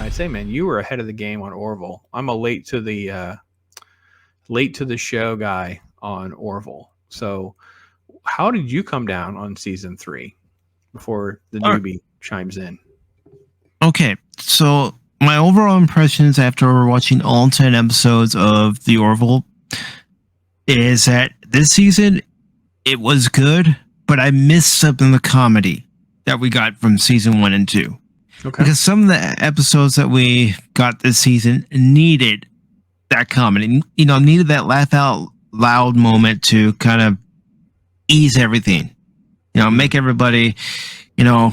I'd say, man, you were ahead of the game on Orville. I'm a late to the show guy on Orville. So, how did you come down on season 3 before the All right. newbie chimes in? Okay, so my overall impressions after watching all 10 episodes of The Orville is that this season it was good, but I missed something in the comedy that we got from season 1 and 2. Okay. Because some of the episodes that we got this season needed that comedy, needed that laugh out loud moment to kind of ease everything, make everybody, go,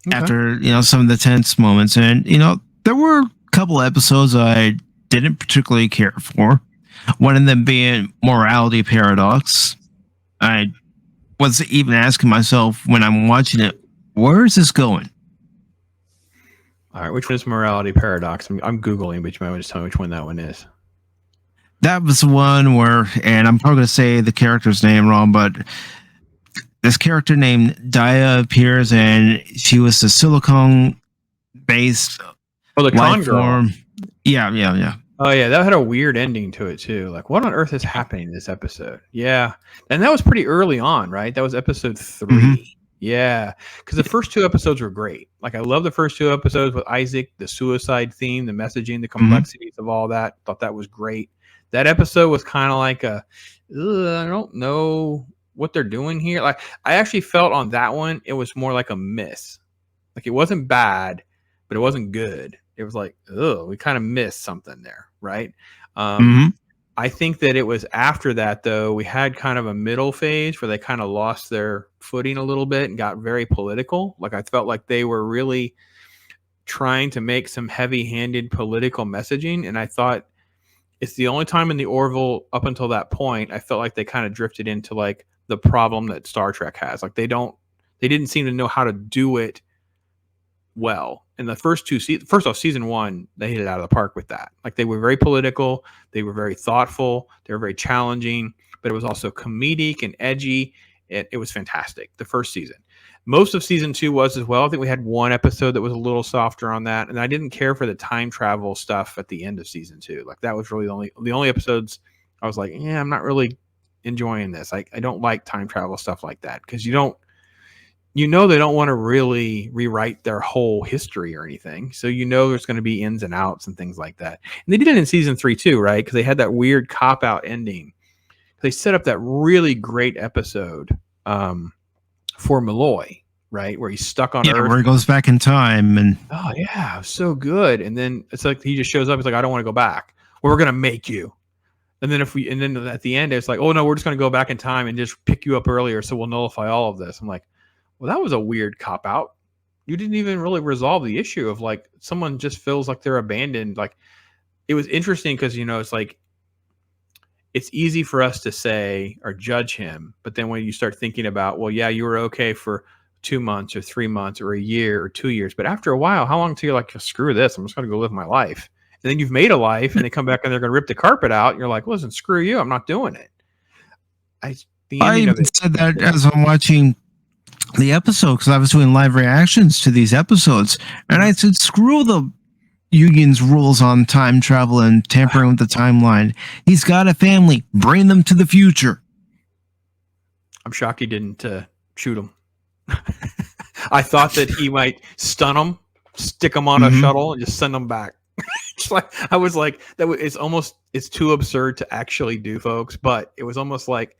Okay. after, some of the tense moments. And, there were a couple episodes I didn't particularly care for. One of them being Morality Paradox. I was even asking myself when I'm watching it, where is this going? All right, which one is Morality Paradox? I'm Googling, but you might want to just tell me which one that one is. That was the one where, and I'm probably going to say the character's name wrong, but this character named Daya appears, and she was the silicone-based the con girl. form. Yeah. Oh, yeah, that had a weird ending to it, too. Like, what on earth is happening in this episode? Yeah, and that was pretty early on, right? That was episode 3. Mm-hmm. Yeah, because the first 2 episodes were great. Like, I love the first 2 episodes with Isaac, the suicide theme, the messaging, the complexities of all that. Thought that was great. That episode was kind of like I don't know what they're doing here. Like, I actually felt on that one, it was more like a miss. Like, it wasn't bad, but it wasn't good. It was like, we kind of missed something there, right? I think that it was after that, though, we had kind of a middle phase where they kind of lost their footing a little bit and got very political. Like, I felt like they were really trying to make some heavy-handed political messaging, and I thought it's the only time in the Orville up until that point I felt like they kind of drifted into like the problem that Star Trek has. Like, they didn't seem to know how to do it well. In the first 2 seasons, first off, season 1, they hit it out of the park with that. Like, they were very political, they were very thoughtful, they were very challenging, but it was also comedic and edgy. It was fantastic, the first season. Most of season 2 was as well. I think we had one episode that was a little softer on that, and I didn't care for the time travel stuff at the end of season 2. Like, that was really the only episodes I was like, yeah, I'm not really enjoying this. I don't like time travel stuff like that, because they don't want to really rewrite their whole history or anything. So there's going to be ins and outs and things like that. And they did it in season 3 too, right? Because they had that weird cop-out ending. They set up that really great episode for Malloy, right? Where he's stuck on Earth. Where he goes back in time. And oh, yeah, so good. And then it's like he just shows up. He's like, I don't want to go back. Well, we're going to make you. And then at the end, it's like, oh, no, we're just going to go back in time and just pick you up earlier, so we'll nullify all of this. I'm like, well, that was a weird cop-out. You didn't even really resolve the issue of, like, someone just feels like they're abandoned. Like, it was interesting because, it's like, it's easy for us to say or judge him. But then when you start thinking about, well, yeah, you were okay for 2 months or 3 months or a year or 2 years. But after a while, how long till you're like, screw this, I'm just going to go live my life. And then you've made a life and they come back and they're going to rip the carpet out. And you're like, listen, screw you, I'm not doing it. I even said that as I'm watching the episode, because I was doing live reactions to these episodes, and I said, screw the union's rules on time travel and tampering with the timeline. He's got a family, bring them to the future. I'm shocked he didn't shoot him. I thought that he might stun him, stick him on a shuttle, and just send them back. I was like, it's too absurd to actually do, folks. But it was almost like,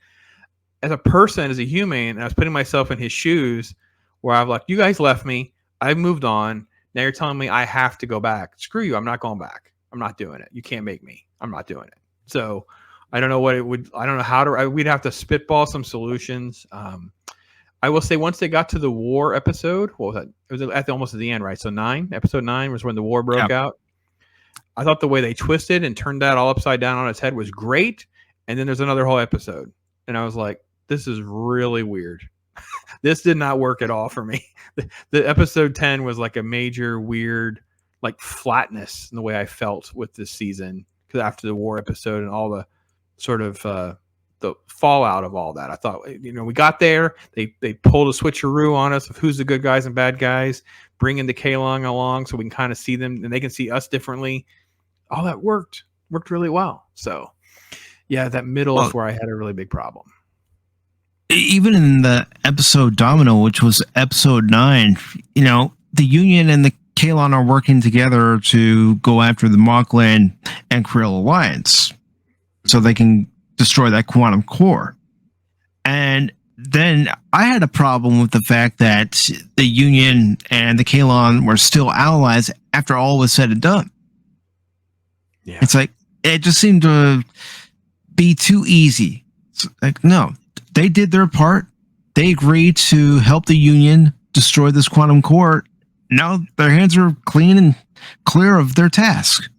as a person, as a human, I was putting myself in his shoes, where I'm like, you guys left me, I've moved on. Now you're telling me I have to go back. Screw you, I'm not going back. I'm not doing it. You can't make me. I'm not doing it. So I don't know what it would. I don't know how to. We'd have to spitball some solutions. I will say, once they got to the war episode, what was that? It was almost at the end, right? So episode 9 was when the war broke out. I thought the way they twisted and turned that all upside down on its head was great. And then there's another whole episode, and I was like, this is really weird. This did not work at all for me. The episode 10 was like a major weird, like, flatness in the way I felt with this season, because after the war episode and all the sort of fallout of all that. I thought, we got there. They pulled a switcheroo on us of who's the good guys and bad guys, bringing the Kalong along so we can kind of see them and they can see us differently. All that worked really well. So, yeah, that middle is where I had a really big problem. Even in the episode Domino, which was episode 9, the Union and the Kalon are working together to go after the Mokland and Krill Alliance so they can destroy that quantum core. And then I had a problem with the fact that the Union and the Kalon were still allies after all was said and done. Yeah. It's like, it just seemed to be too easy. It's like, no, they did their part. They agreed to help the Union destroy this quantum core. Now their hands are clean and clear of their task,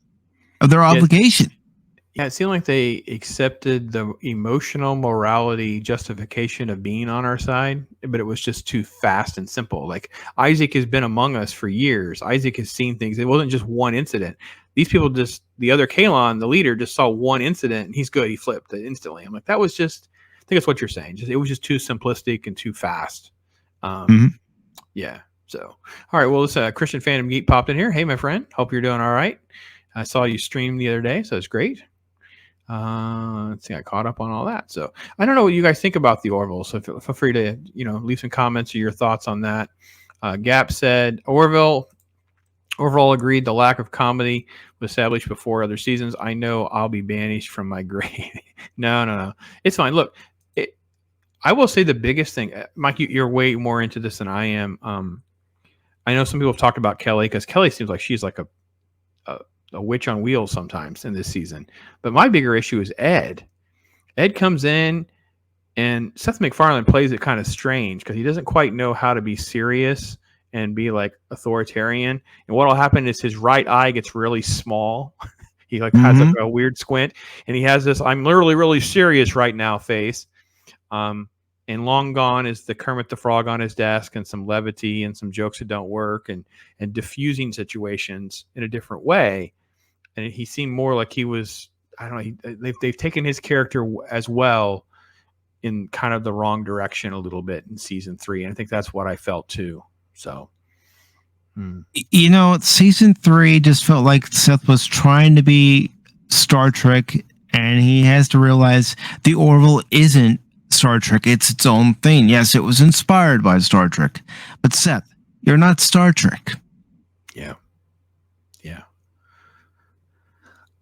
of their obligation. Yeah, it seemed like they accepted the emotional morality justification of being on our side, but it was just too fast and simple. Like, Isaac has been among us for years. Isaac has seen things. It wasn't just one incident. These people the other Kalon, the leader, just saw one incident and he's good. He flipped it instantly. I'm like, that was just, I think that's what you're saying. It was just too simplistic and too fast. Yeah. So, all right. Well, this Christian Phantom Geek popped in here. Hey, my friend. Hope you're doing all right. I saw you stream the other day, so it's great. Let's see. I caught up on all that. So I don't know what you guys think about the Orville. So feel free to leave some comments or your thoughts on that. Gap said Orville. Overall agreed the lack of comedy was established before other seasons. I know I'll be banished from my grade. No. It's fine. Look, I will say the biggest thing, Mike, you're way more into this than I am. I know some people have talked about Kelly because Kelly seems like she's like a witch on wheels sometimes in this season. But my bigger issue is Ed. Ed comes in and Seth MacFarlane plays it kind of strange because he doesn't quite know how to be serious and be like authoritarian. And what'll happen is his right eye gets really small. He has like a weird squint and he has this, I'm literally really serious right now face. And long gone is the Kermit the Frog on his desk and some levity and some jokes that don't work and diffusing situations in a different way. And he seemed more like he was, I don't know, they've taken his character as well in kind of the wrong direction a little bit in season 3. And I think that's what I felt too. So, season 3 just felt like Seth was trying to be Star Trek and he has to realize the Orville isn't Star Trek. It's its own thing. Yes, it was inspired by Star Trek, but Seth, you're not Star Trek. Yeah.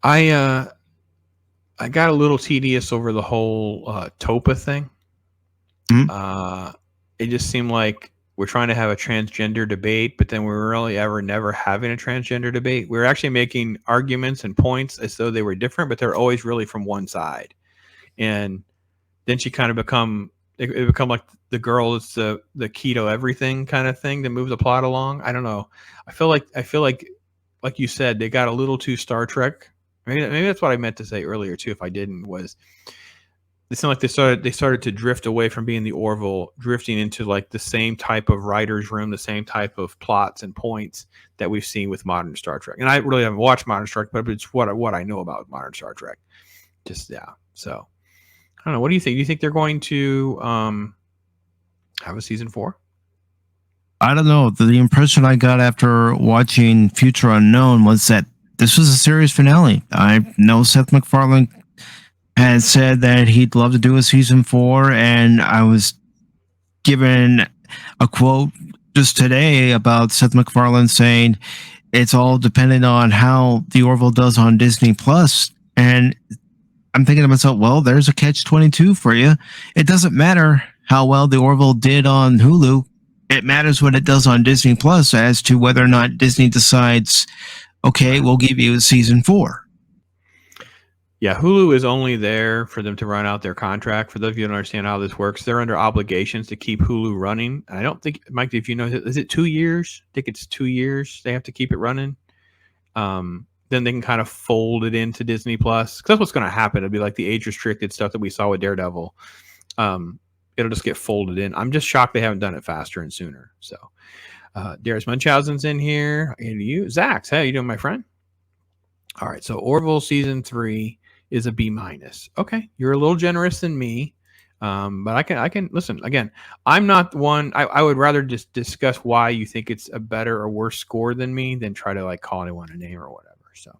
I got a little tedious over the whole Topa thing. It just seemed like we're trying to have a transgender debate, but then we're really never having a transgender debate. We're actually making arguments and points as though they were different, but they're always really from one side. And then she kind of become like the girl is the keto everything kind of thing that moves the plot along. I don't know. I feel like you said, they got a little too Star Trek. Maybe that's what I meant to say earlier too. If I didn't, was it seemed like they started to drift away from being the Orville, drifting into like the same type of writer's room, the same type of plots and points that we've seen with modern Star Trek. And I really haven't watched modern Star Trek, but it's what I know about modern Star Trek. So I don't know. What do you think? Do you think they're going to have a season 4? I don't know. The impression I got after watching Future Unknown was that this was a series finale. I know Seth MacFarlane had said that he'd love to do a season 4, and I was given a quote just today about Seth MacFarlane saying it's all dependent on how the Orville does on Disney Plus. And I'm thinking to myself, well, there's a catch-22 for you. It doesn't matter how well the Orville did on Hulu. It matters what it does on Disney Plus as to whether or not Disney decides, okay, we'll give you a season 4. Yeah, Hulu is only there for them to run out their contract. For those of you who don't understand how this works, they're under obligations to keep Hulu running. I don't think, Mike, if you know, is it 2 years? I think it's 2 years they have to keep it running. Then they can kind of fold it into Disney Plus. Because that's what's going to happen. It'll be like the age-restricted stuff that we saw with Daredevil. It'll just get folded in. I'm just shocked they haven't done it faster and sooner. So, Darius Munchausen's in here. And you, Zach, how you doing, my friend? All right, so Orville season 3. is a B minus. Okay, you're a little generous than me, but I can listen again. I'm not the one. I would rather just discuss why you think it's a better or worse score than me than try to like call anyone a name or whatever. So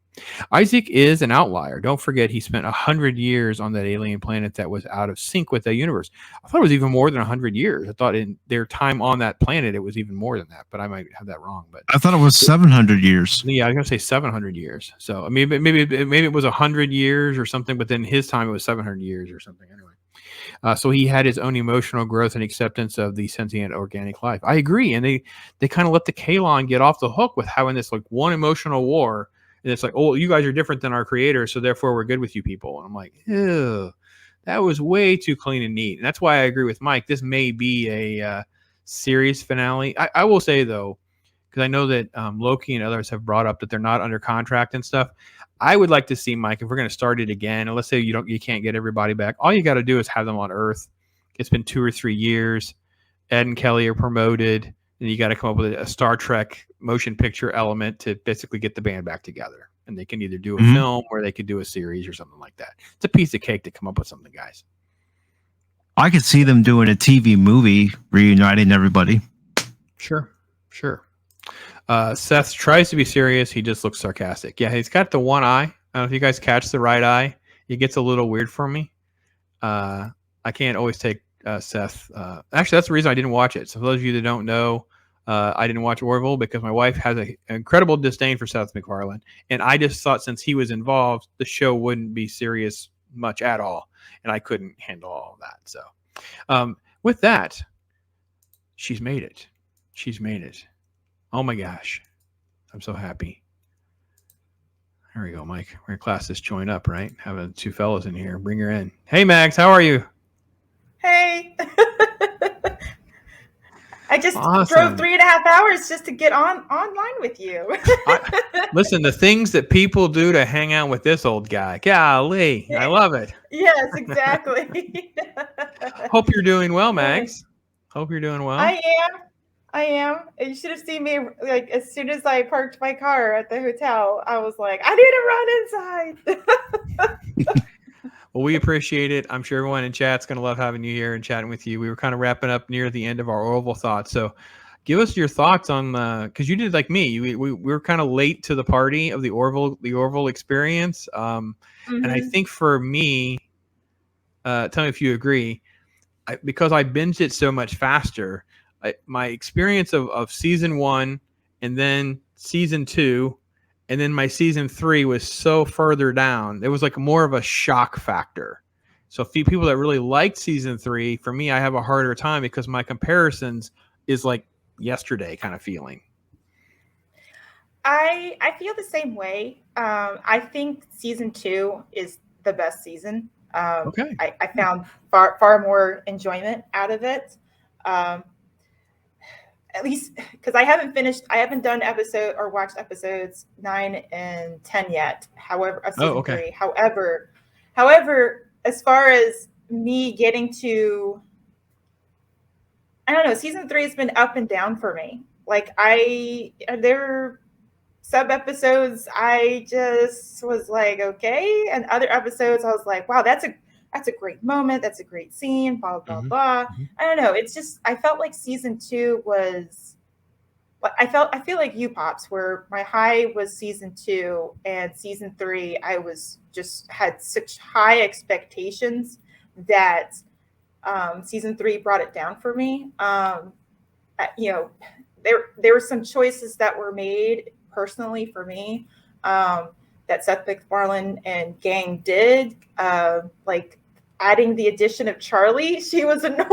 Isaac is an outlier. Don't forget he spent 100 years on that alien planet that was out of sync with the universe. I thought it was even more than 100 years. I thought in their time on that planet it was even more than that, but I might have that wrong. But I thought it was 700 years. yeah, I was gonna say 700 years. So maybe it was 100 years or something, but then his time it was 700 years or something. Anyway, so he had his own emotional growth and acceptance of the sentient organic life. I agree, and they kind of let the Kalon get off the hook with having this like one emotional war, and it's like, oh, you guys are different than our creator, so therefore we're good with you people. And I'm like, ew, that was way too clean and neat. And that's why I agree with Mike. This may be a series finale. I will say though, because I know that Loki and others have brought up that they're not under contract and stuff. I would like to see, Mike, if we're going to start it again, and let's say you can't get everybody back, all you got to do is have them on Earth. It's been 2 or 3 years. Ed and Kelly are promoted, and you got to come up with a Star Trek motion picture element to basically get the band back together. And they can either do a film or they could do a series or something like that. It's a piece of cake to come up with something, guys. I could see them doing a TV movie reuniting everybody. Sure. Seth tries to be serious. He just looks sarcastic. Yeah, he's got the one eye. I don't know if you guys catch the right eye. It gets a little weird for me. I can't always take Seth. Actually, that's the reason I didn't watch it. So for those of you that don't know, I didn't watch Orville because my wife has an incredible disdain for Seth MacFarlane. And I just thought since he was involved, the show wouldn't be serious much at all. And I couldn't handle all of that. So with that, she's made it. Oh my gosh. I'm so happy. There we go, Mike. We're going to class this joint up, right? Having 2 fellas in here. Bring her in. Hey, Mags, how are you? Hey. I just drove 3.5 hours just to get online with you. Listen, the things that people do to hang out with this old guy. Golly, I love it. Yes, exactly. Hope you're doing well, Mags. Hope you're doing well. I am. You should have seen me like as soon as I parked my car at the hotel. I was like, I need to run inside. Well, we appreciate it. I'm sure everyone in chat's going to love having you here and chatting with you. We were kind of wrapping up near the end of our Orville thoughts. So give us your thoughts on because you did like me. We were kind of late to the party of the Orville experience. And I think for me, tell me if you agree, because I binged it so much faster, my experience of season 1 and then season 2 and then my season 3 was so further down. It was like more of a shock factor. So people that really liked season 3, for me, I have a harder time because my comparisons is like yesterday kind of feeling. I feel the same way. I think season 2 is the best season. Okay. I found far more enjoyment out of it. At least because I haven't done episode or watched episodes 9 and 10 yet. However, of season 3. However, as far as me getting to, I don't know, season 3 has been up and down for me. Like there were sub episodes I just was like, okay, and other episodes I was like, wow, that's a great moment. That's a great scene, blah, blah, blah. I don't know. It's just, I felt like season 2 was, I feel like you Pops, where my high was season 2 and season 3, I was just had such high expectations that season 3 brought it down for me. There were some choices that were made personally for me that Seth MacFarlane and gang did, like adding the addition of Charlie. She was annoying.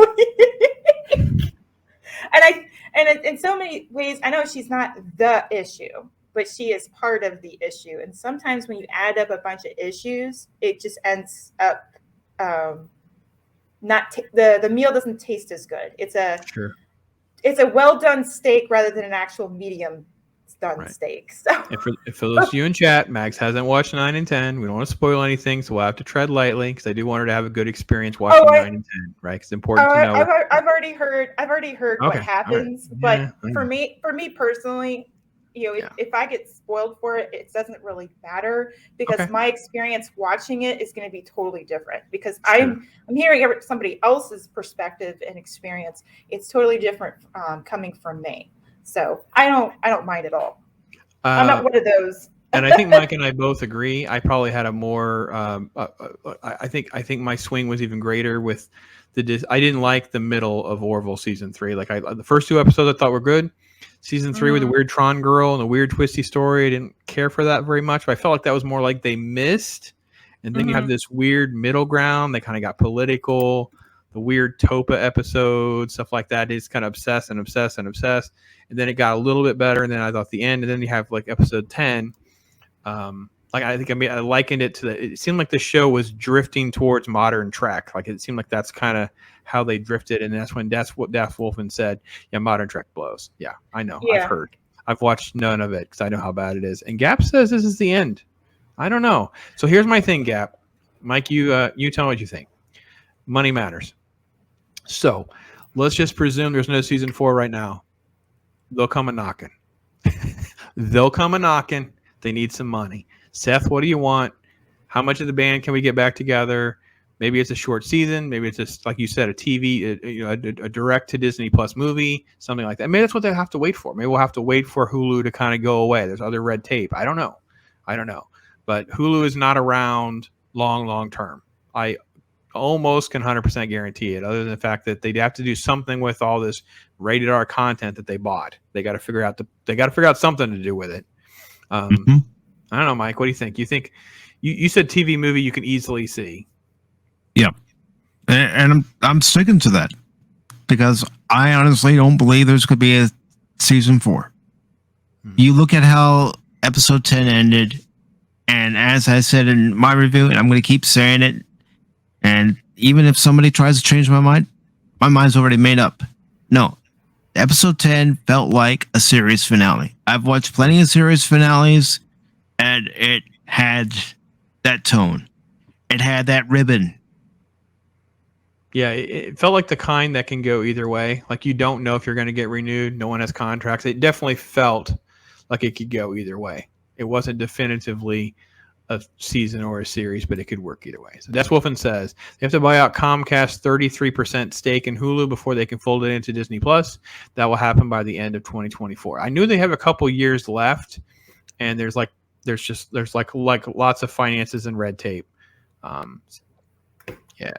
and in so many ways, I know she's not the issue, but she is part of the issue. And sometimes when you add up a bunch of issues, it just ends up the meal doesn't taste as good. It's a well done steak rather than an actual medium done steak. So and for those of you in chat, Max hasn't watched 9 and 10. We don't want to spoil anything, so we'll have to tread lightly because I do want her to have a good experience watching 9 and 10, right? Because it's important to know. I've already heard what happens, but for me personally, if I get spoiled for it, it doesn't really matter because my experience watching it is going to be totally different because I'm hearing somebody else's perspective and experience. It's totally different coming from me. So I don't mind at all. I'm not one of those. And I think Mike and I both agree. I probably had a more. I think my swing was even greater with I didn't like the middle of Orville season 3. Like the first 2 episodes I thought were good. Season 3 with the weird Tron girl and the weird twisty story, I didn't care for that very much. But I felt like that was more like they missed. And then you have this weird middle ground. They kind of got political. The weird Topa episode, stuff like that. It's kind of obsessed. And then it got a little bit better. And then I thought the end. And then you have like episode 10. I likened it to it seemed like the show was drifting towards modern Trek. Like it seemed like that's kind of how they drifted, and that's what Daft Wolfman said. Yeah, modern Trek blows. Yeah, I know. Yeah. I've heard. I've watched none of it because I know how bad it is. And Gap says this is the end. I don't know. So here's my thing, Gap. Mike, you tell me what you think. Money matters. So let's just presume there's no season 4 right now. They'll come a knocking. They need some money. Seth, what do you want? How much of the band can we get back together? Maybe it's a short season. Maybe it's just, like you said, a TV, a direct to Disney Plus movie, something like that. Maybe that's what they have to wait for. Maybe we'll have to wait for Hulu to kind of go away. There's other red tape. I don't know. But Hulu is not around long term. I almost can 100% guarantee it, other than the fact that they'd have to do something with all this rated R content that they bought. They got to figure out something to do with it. I don't know, Mike. What do you think? You think you said TV movie you can easily see? Yeah, and I'm sticking to that because I honestly don't believe there's going to be a season 4. You look at how episode 10 ended, and as I said in my review, and I'm going to keep saying it, and even if somebody tries to change my mind's already made up. No, episode 10 felt like a series finale. I've watched plenty of series finales, and it had that tone. It had that ribbon. Yeah, it felt like the kind that can go either way. Like you don't know if you're going to get renewed. No one has contracts. It definitely felt like it could go either way. It wasn't definitively a season or a series, but it could work either way. So Des Wolfen says they have to buy out Comcast's 33% stake in Hulu before they can fold it into Disney Plus. That will happen by the end of 2024. I knew they have a couple years left, and there's lots of finances and red tape. Yeah.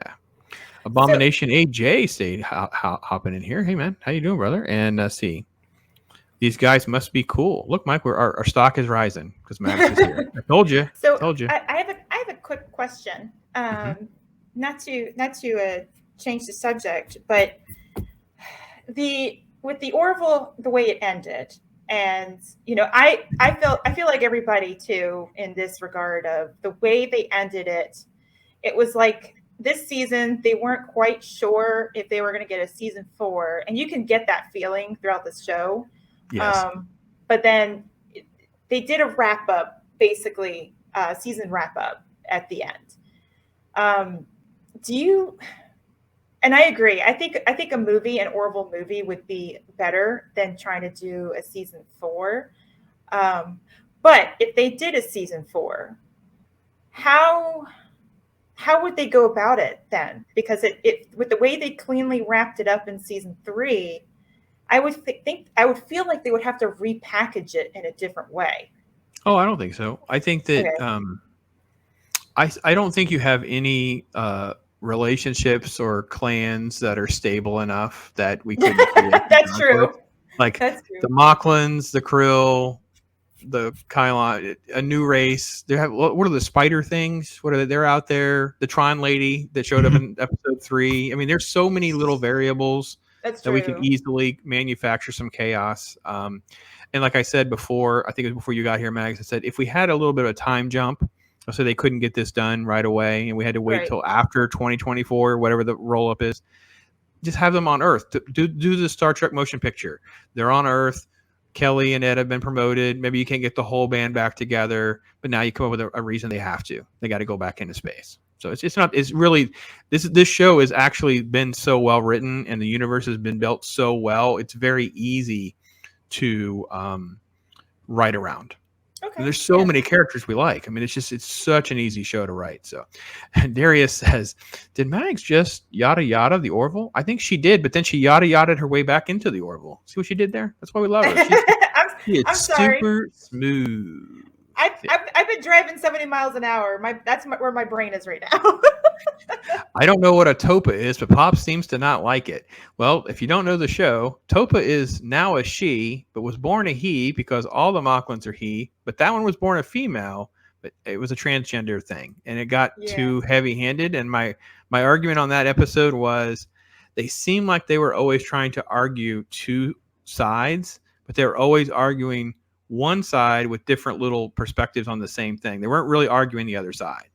Abomination AJ stayed hopping in here. Hey man, how you doing, brother? And see, these guys must be cool. Look, Mike, our stock is rising because Max is here. I told you. I have a quick question. Not to change the subject, but with the Orville, the way it ended, and I feel like everybody too in this regard of the way they ended it. It was like this season they weren't quite sure if they were going to get a season 4, and you can get that feeling throughout the show. Yes. But then they did a wrap up, basically season wrap up at the end. And I agree. I think a movie, an Orville movie, would be better than trying to do a season 4. But if they did a season 4, how would they go about it then? Because it with the way they cleanly wrapped it up in season 3, I would feel like they would have to repackage it in a different way. Oh, I don't think so. I think that I don't think you have any relationships or clans that are stable enough that we could. That's true. Like the Mocklins, the Krill, the Kylon, a new race. They have what are the spider things? What are they? They're out there. The Tron lady that showed up in episode 3. I mean, there's so many little variables that we can easily manufacture some chaos. And like I said before, I think it was before you got here, Mags, I said if we had a little bit of a time jump, so they couldn't get this done right away, and we had to wait till after 2024, whatever the roll up is, just have them on Earth. Do the Star Trek motion picture. They're on Earth. Kelly and Ed have been promoted. Maybe you can't get the whole band back together, but now you come up with a reason they have to. They got to go back into space. So it's really this show has actually been so well written, and the universe has been built so well. It's very easy to write around. Okay. And there's so many characters we like. I mean, it's such an easy show to write. So, and Darius says, did Mags just yada yada the Orville? I think she did, but then she yada yada'd her way back into the Orville. See what she did there? That's why we love her. I'm sorry. Super smooth. I've been driving 70 miles an hour. That's where my brain is right now. I don't know what a Topa is, but Pop seems to not like it. Well, if you don't know the show, Topa is now a she, but was born a he because all the Mocklins are he. But that one was born a female, but it was a transgender thing, and it got too heavy-handed. And my argument on that episode was they seemed like they were always trying to argue two sides, but they were always arguing one side with different little perspectives on the same thing. They weren't really arguing the other side.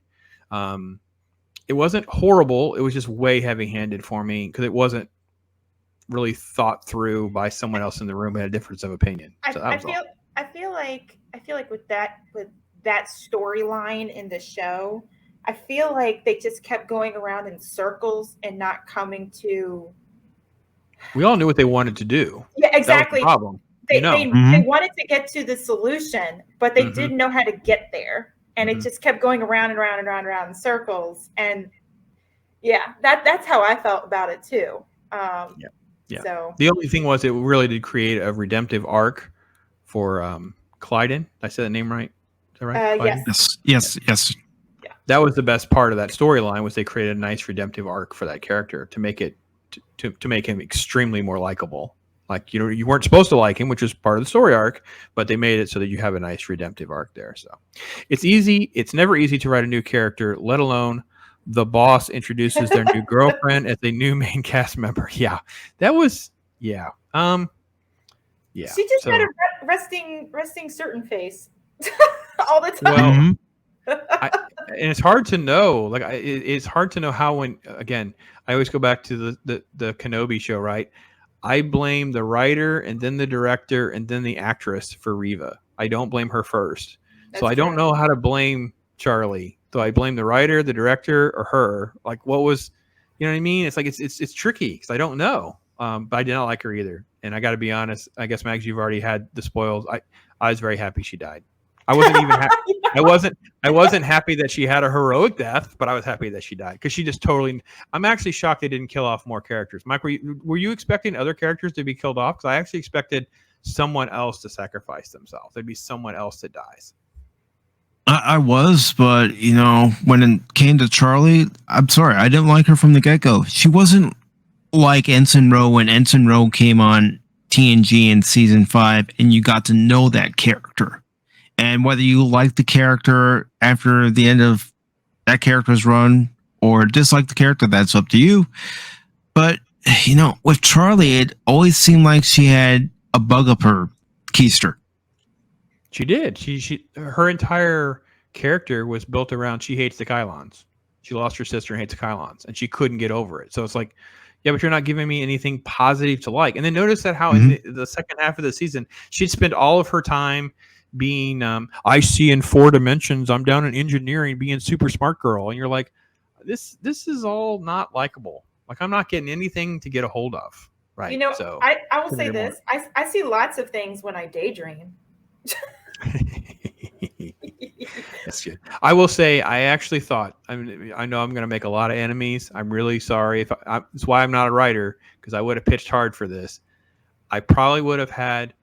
It wasn't horrible. It was just way heavy-handed for me because it wasn't really thought through by someone else in the room who had a difference of opinion. So I feel like with that storyline in the show, I feel like they just kept going around in circles and not coming to. We all knew what they wanted to do. Yeah, exactly. That was the problem. They wanted to get to the solution, but they didn't know how to get there. And it just kept going around and around and around and around in circles. And that's how I felt about it too. So the only thing was it really did create a redemptive arc for Clyden. Did I say the name right? Is that right? Yes. Yeah. That was the best part of that storyline was they created a nice redemptive arc for that character to make it to make him extremely more likable. Like, you weren't supposed to like him, which was part of the story arc, but they made it so that you have a nice redemptive arc there. So it's easy. It's never easy to write a new character, let alone the boss introduces their new girlfriend as a new main cast member. Yeah, that was, yeah. She just had a resting certain face all the time. Well, and it's hard to know. Like, it's hard to know how when, again, I always go back to the Kenobi show, right? I blame the writer and then the director and then the actress for Reva. I don't blame her first. So I don't know how to blame Charlie. Do I blame the writer, the director, or her? Like, what was, you know what I mean? It's like, it's tricky because I don't know. But I did not like her either. And I got to be honest, I guess, Mags, you've already had the spoils. I was very happy she died. I wasn't even happy. I wasn't happy that she had a heroic death, but I was happy that she died because she just totally. I'm actually shocked they didn't kill off more characters. Mike, were you expecting other characters to be killed off? Because I actually expected someone else to sacrifice themselves. There'd be someone else that dies. I was, but when it came to Charlie, I'm sorry, I didn't like her from the get-go. She wasn't like Ensign Ro when Ensign Ro came on TNG in season 5, and you got to know that character. And whether you like the character after the end of that character's run or dislike the character, that's up to you. But, with Charlie, it always seemed like she had a bug up her keister. She did. Her entire character was built around she hates the Kylons. She lost her sister and hates the Kylons, and she couldn't get over it. So it's like, yeah, but you're not giving me anything positive to like. And then notice that how in the second half of the season, she'd spend all of her time being I see in 4 dimensions, I'm down in engineering, being super smart girl, and you're like, this is all not likable. Like, I'm not getting anything to get a hold of, right? So I will say this, I see lots of things when I daydream. That's good. I will say I actually thought, I know I'm going to make a lot of enemies. I'm really sorry. That's why I'm not a writer, because I would have pitched hard for this. I probably would have had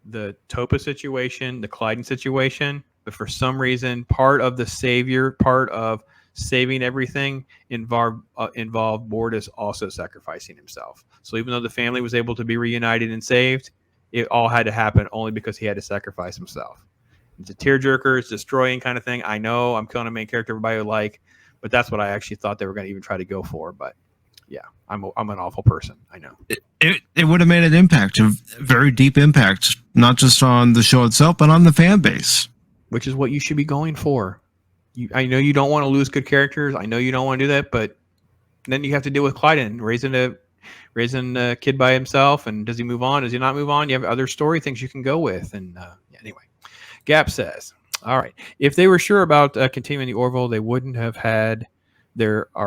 the Topa situation, the Clyden situation, but for some reason, part of the savior, part of saving everything involved Bortus also sacrificing himself. So even though the family was able to be reunited and saved, it all had to happen only because he had to sacrifice himself. It's a tearjerker, it's destroying kind of thing. I know I'm killing a main character everybody would like, but that's what I actually thought they were going to even try to go for. But yeah, I'm an awful person. I know. It would have made an impact, a very deep impact, not just on the show itself, but on the fan base. Which is what you should be going for. I know you don't want to lose good characters. I know you don't want to do that, but then you have to deal with Clyden raising a kid by himself. And does he move on? Does he not move on? You have other story things you can go with. And anyway, Gap says, all right, if they were sure about continuing the Orville, they wouldn't have had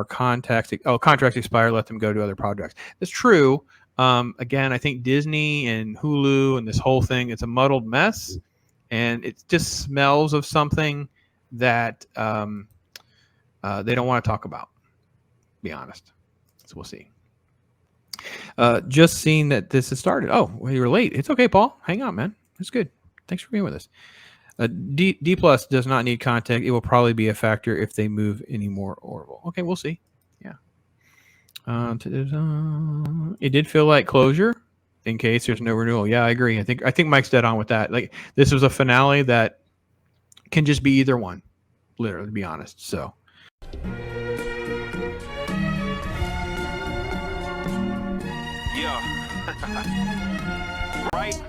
contracts expire, let them go to other projects. That's true. Again, I think Disney and Hulu and this whole thing, it's a muddled mess. and it just smells of something that they don't want to talk about. Be honest. So we'll see. Just seeing that this has started. Oh, well, you were late. It's okay, Paul. Hang on, man. It's good. Thanks for being with us. D plus does not need contact. It will probably be a factor if they move any more Orville. Okay, we'll see. Yeah. It did feel like closure in case there's no renewal. Yeah, I agree. I think Mike's dead on with that. Like, this was a finale that can just be either one, literally, to be honest. So. Yeah. Right.